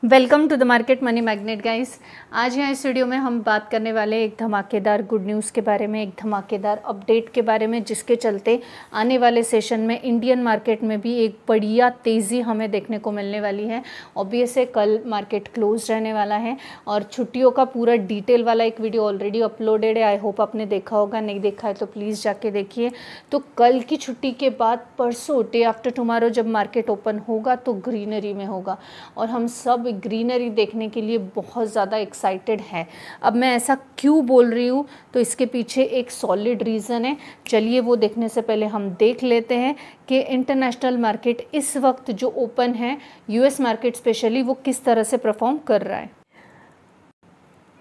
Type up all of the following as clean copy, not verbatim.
Welcome to the market money magnet guys. आज यहाँ इस वीडियो में हम बात करने वाले एक धमाकेदार गुड न्यूज़ के बारे में, एक धमाकेदार अपडेट के बारे में, जिसके चलते आने वाले सेशन में इंडियन मार्केट में भी एक बढ़िया तेज़ी हमें देखने को मिलने वाली है। ऑब्वियस है कल मार्केट क्लोज रहने वाला है और छुट्टियों का पूरा डिटेल वाला एक वीडियो ऑलरेडी अपलोडेड है। आई होप आपने देखा होगा, नहीं देखा है तो प्लीज़ जाके देखिए। तो कल की छुट्टी के बाद परसों डे आफ्टर टुमारो जब मार्केट ओपन होगा तो ग्रीनरी में होगा और हम सब ग्रीनरी देखने के लिए बहुत ज़्यादा एक्साइटेड है। अब मैं ऐसा क्यों बोल रही हूँ तो इसके पीछे एक सॉलिड रीज़न है। चलिए वो देखने से पहले हम देख लेते हैं कि इंटरनेशनल मार्केट इस वक्त जो ओपन है, यूएस मार्केट स्पेशली, वो किस तरह से परफॉर्म कर रहा है।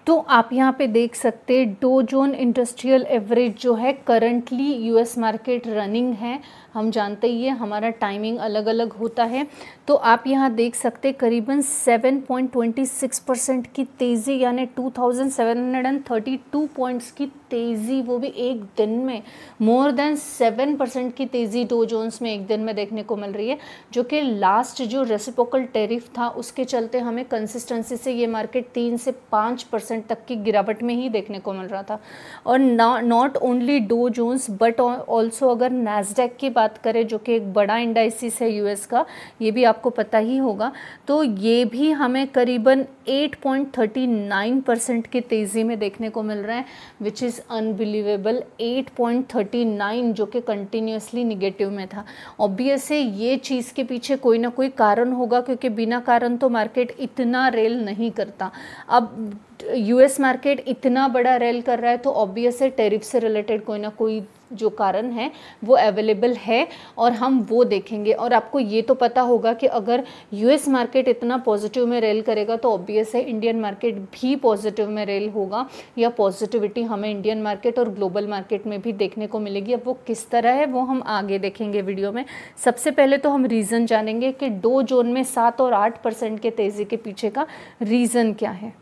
तो आप यहाँ पे देख सकते हैं डो जोन इंडस्ट्रियल एवरेज जो है करंटली यूएस मार्केट रनिंग है। हम जानते ही है हमारा टाइमिंग अलग अलग होता है। तो आप यहाँ देख सकते हैं करीबन 7.26% की तेज़ी, यानी 2732 पॉइंट्स की तेज़ी, वो भी एक दिन में। मोर देन 7% की तेज़ी डो जोन्स में एक दिन में देखने को मिल रही है, जो कि लास्ट जो रेसिप्रोकल टैरिफ था उसके चलते हमें कंसिस्टेंसी से ये मार्केट 3 से 5% तक की गिरावट में ही देखने को मिल रहा था। और not only Dow Jones but also अगर नैस्डैक की बात करें, जो कि एक बड़ा इंडाइसिस है यूएस का, ये भी आपको पता ही होगा, तो ये भी हमें करीबन 8.39% की तेज़ी में देखने को मिल रहा है, विच इज़ अनबिलीवेबल। 8.39 जो कि कंटिन्यूसली निगेटिव में था। ऑब्वियस है ये चीज़ के पीछे कोई ना कोई कारण होगा, क्योंकि बिना कारण तो मार्केट इतना रेल नहीं करता। अब यूएस मार्केट इतना बड़ा रेल कर रहा है तो ऑब्वियस है टैरिफ से रिलेटेड कोई ना कोई जो कारण है वो अवेलेबल है और हम वो देखेंगे। और आपको ये तो पता होगा कि अगर यूएस मार्केट इतना पॉजिटिव में रेल करेगा तो ऑब्वियस है इंडियन मार्केट भी पॉजिटिव में रेल होगा, या पॉजिटिविटी हमें इंडियन मार्केट और ग्लोबल मार्केट में भी देखने को मिलेगी। अब वो किस तरह है वो हम आगे देखेंगे वीडियो में। सबसे पहले तो हम रीज़न जानेंगे कि डो जोन में 7 और 8% के तेज़ी के पीछे का रीज़न क्या है।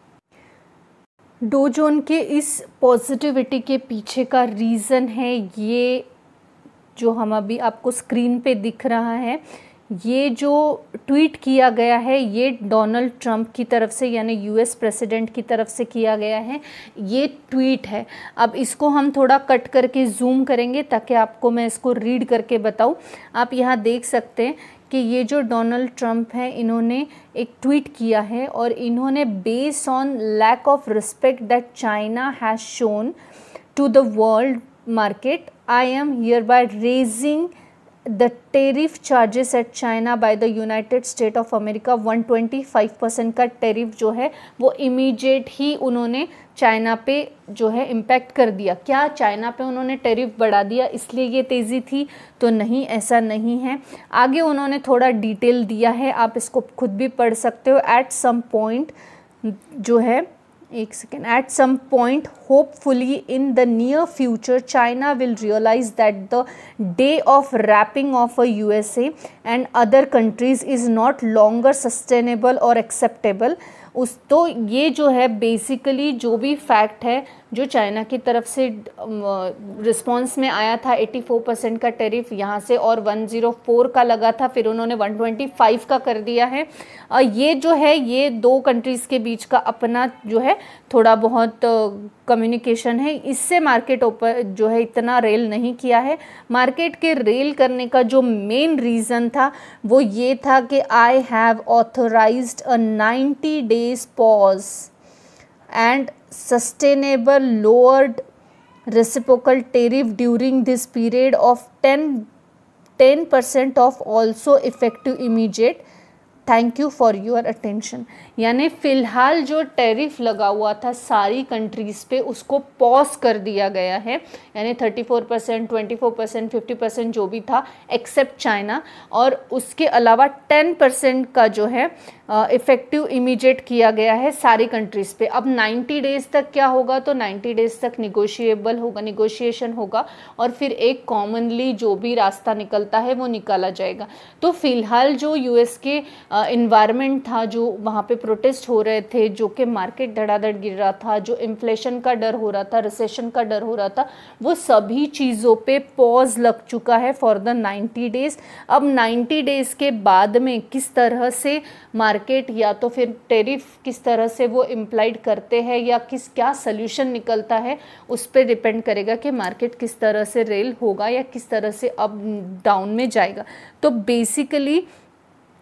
डो जोन के इस पॉजिटिविटी के पीछे का रीज़न है ये जो हम अभी आपको स्क्रीन पे दिख रहा है। ये जो ट्वीट किया गया है ये डोनाल्ड ट्रंप की तरफ से, यानी यूएस प्रेसिडेंट की तरफ से किया गया है। ये ट्वीट है। अब इसको हम थोड़ा कट करके जूम करेंगे ताकि आपको मैं इसको रीड करके बताऊं। आप यहाँ देख सकते हैं कि ये जो डोनाल्ड ट्रंप हैं इन्होंने एक ट्वीट किया है और इन्होंने based on lack of respect that China has shown to the world market, I am hereby raising the tariff charges at China by the United State of America. 125% का tariff जो है वो immediate ही उन्होंने China पे जो है impact कर दिया। क्या चाइना पे उन्होंने टेरिफ बढ़ा दिया इसलिए ये तेज़ी थी? तो नहीं, ऐसा नहीं है। आगे उन्होंने थोड़ा डिटेल दिया है, आप इसको खुद भी पढ़ सकते हो। एट सम पॉइंट जो है, एक second, at some point hopefully in the near future China will realise that the day of ripping of a USA and other countries is not longer sustainable और एक्सेप्टेबल। तो ये जो है basically जो भी फैक्ट है जो चाइना की तरफ से रिस्पांस में आया था, 84% का टेरिफ यहाँ से और 104 का लगा था, फिर उन्होंने 125 का कर दिया है। ये जो है ये दो कंट्रीज़ के बीच का अपना जो है थोड़ा बहुत कम्युनिकेशन है, इससे मार्केट ऊपर जो है इतना रेल नहीं किया है। मार्केट के रेल करने का जो मेन रीज़न था वो ये था कि I have authorised a 90 days pause and sustainable lowered reciprocal tariff during this period of 10% of also effective immediate. Thank you for your attention. यानी फ़िलहाल जो टैरिफ लगा हुआ था सारी कंट्रीज़ पे उसको पॉज कर दिया गया है, यानी 34%, 24%, 50% जो भी था एक्सेप्ट चाइना, और उसके अलावा 10% का जो है इफ़ेक्टिव इमीडिएट किया गया है सारी कंट्रीज़ पे। अब 90 डेज़ तक क्या होगा, तो 90 डेज़ तक निगोशिएबल होगा, निगोशिएशन होगा और फिर एक कॉमनली जो भी रास्ता निकलता है वो निकाला जाएगा। तो फ़िलहाल जो यूएस के इन्वायरमेंट था, जो वहाँ पे प्रोटेस्ट हो रहे थे, जो कि मार्केट धड़ाधड़ गिर रहा था, जो इन्फ्लेशन का डर हो रहा था, रिसेशन का डर हो रहा था, वो सभी चीज़ों पे पॉज लग चुका है फॉर द 90 डेज़। अब 90 डेज़ के बाद में किस तरह से मार्केट या तो फिर टेरिफ किस तरह से वो इम्प्लाइड करते हैं या क्या सल्यूशन निकलता है, उस पर डिपेंड करेगा कि मार्केट किस तरह से रेल होगा या किस तरह से अप डाउन में जाएगा। तो बेसिकली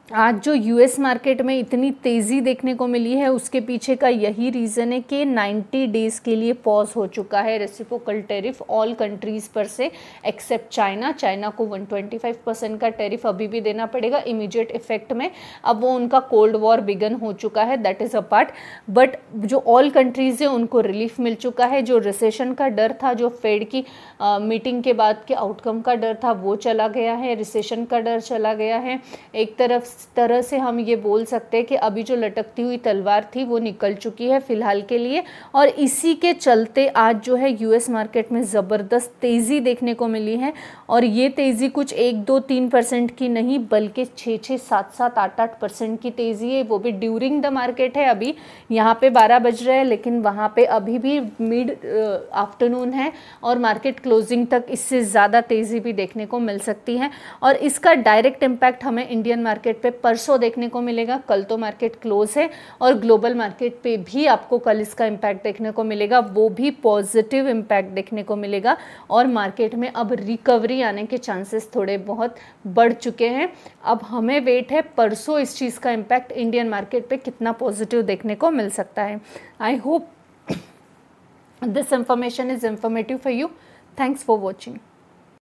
आज जो यूएस मार्केट में इतनी तेज़ी देखने को मिली है, उसके पीछे का यही रीज़न है कि 90 डेज़ के लिए पॉज हो चुका है रेसिप्रोकल टेरिफ ऑल कंट्रीज़ पर से एक्सेप्ट चाइना। चाइना को 125% का टेरिफ अभी भी देना पड़ेगा इमीडिएट इफेक्ट में। अब वो उनका कोल्ड वॉर बिगन हो चुका है, that is a part. But जो ऑल कंट्रीज़ है उनको रिलीफ मिल चुका है। जो रिसेशन का डर था, जो फेड की मीटिंग के बाद के आउटकम का डर था, वो चला गया है, रिसेशन का डर चला गया है। एक तरह से हम ये बोल सकते हैं कि अभी जो लटकती हुई तलवार थी वो निकल चुकी है फ़िलहाल के लिए। और इसी के चलते आज जो है यूएस मार्केट में ज़बरदस्त तेज़ी देखने को मिली है। और ये तेज़ी कुछ 1-2-3% की नहीं, बल्कि 6-6, 7-7, 8-8% की तेज़ी है, वो भी ड्यूरिंग द मार्केट है। अभी यहाँ पे 12 बज रहे हैं, लेकिन वहाँ पे अभी भी मिड आफ्टरनून है और मार्केट क्लोजिंग तक इससे ज़्यादा तेज़ी भी देखने को मिल सकती है। और इसका डायरेक्ट इम्पैक्ट हमें इंडियन मार्केट पे परसों देखने को मिलेगा। कल तो मार्केट क्लोज है और ग्लोबल मार्केट पे भी आपको कल इसका इम्पैक्ट देखने को मिलेगा, वो भी पॉजिटिव इम्पैक्ट देखने को मिलेगा। और मार्केट में अब रिकवरी आने के चांसेस थोड़े बहुत बढ़ चुके हैं। अब हमें वेट है परसों इस चीज़ का इम्पैक्ट इंडियन मार्केट पे कितना पॉजिटिव देखने को मिल सकता है। I hope this information is informative for you. Thanks for watching.